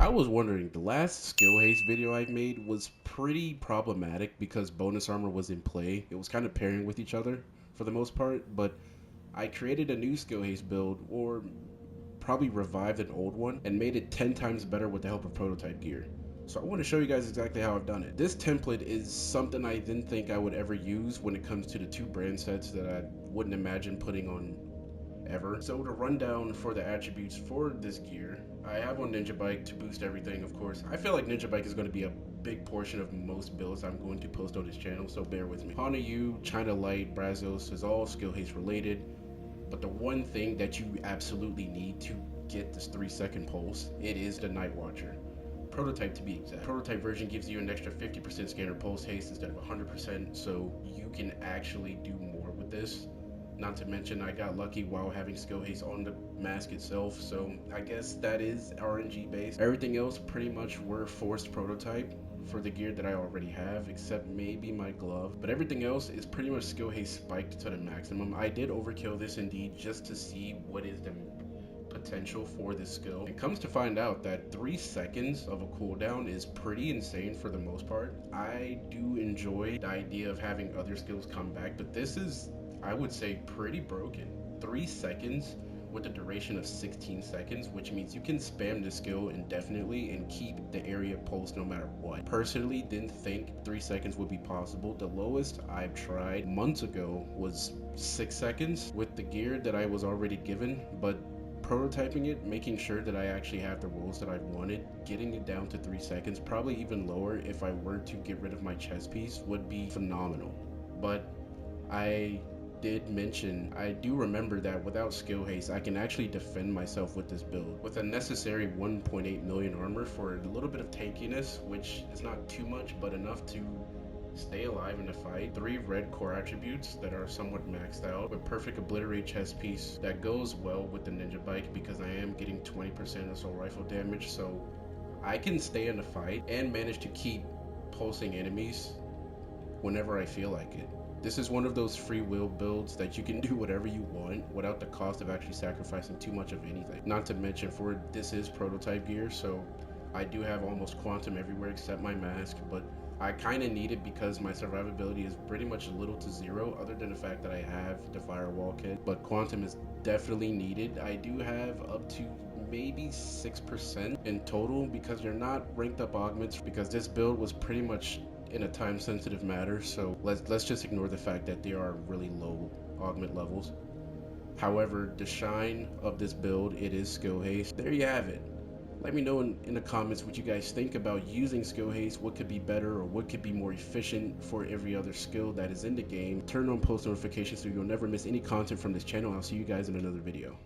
I was wondering, the last skill haste video I made was pretty problematic because bonus armor was in play. It was kind of pairing with each other for the most part, but I created a new skill haste build, or probably revived an old one, and made it 10 times better with the help of prototype gear. So I want to show you guys exactly how I've done it. This template is something I didn't think I would ever use when it comes to the two brand sets that I wouldn't imagine putting on ever. So to run down for the attributes for this gear, I have on Ninja Bike to boost everything, of course. I feel like Ninja Bike is going to be a big portion of most builds I'm going to post on this channel, so bear with me. Hana U, China Light, Brazos is all skill haste related, but the one thing that you absolutely need to get this 3-second pulse, it is the Night Watcher. Prototype to be exact. Prototype version gives you an extra 50% scanner pulse haste instead of 100%, so you can actually do more with this. Not to mention, I got lucky while having skill haste on the mask itself, so I guess that is RNG based. Everything else pretty much were forced prototype for the gear that I already have, except maybe my glove. But everything else is pretty much skill haste spiked to the maximum. I did overkill this indeed just to see what is the potential for this skill. It comes to find out that 3 seconds of a cooldown is pretty insane for the most part. I do enjoy the idea of having other skills come back, but this is, I would say, pretty broken. 3 seconds with a duration of 16 seconds, which means you can spam this skill indefinitely and keep the area pulse no matter what. Personally, didn't think 3 seconds would be possible. The lowest I've tried months ago was 6 seconds with the gear that I was already given, but prototyping it, making sure that I actually have the rolls that I wanted, getting it down to 3 seconds, probably even lower if I were to get rid of my chest piece, would be phenomenal. But I did mention, I do remember that without skill haste, I can actually defend myself with this build. With a necessary 1.8 million armor for a little bit of tankiness, which is not too much, but enough to stay alive in the fight. 3 red core attributes that are somewhat maxed out, with perfect obliterate chest piece that goes well with the Ninja Bike because I am getting 20% assault rifle damage, so I can stay in the fight and manage to keep pulsing enemies whenever I feel like it. This is one of those free will builds that you can do whatever you want without the cost of actually sacrificing too much of anything. Not to mention, for this is prototype gear, so I do have almost quantum everywhere except my mask, but I kind of need it because my survivability is pretty much little to zero, other than the fact that I have the firewall kit, but quantum is definitely needed. I do have up to maybe 6% in total because they're not ranked up augments, because this build was pretty much in a time sensitive matter, so let's just ignore the fact that they are really low augment levels. However, the shine of this build, it is skill haste. There you have it. Let me know in the comments what you guys think about using skill haste, what could be better or what could be more efficient for every other skill that is in the game. Turn on post notifications so you'll never miss any content from this channel. I'll see you guys in another video.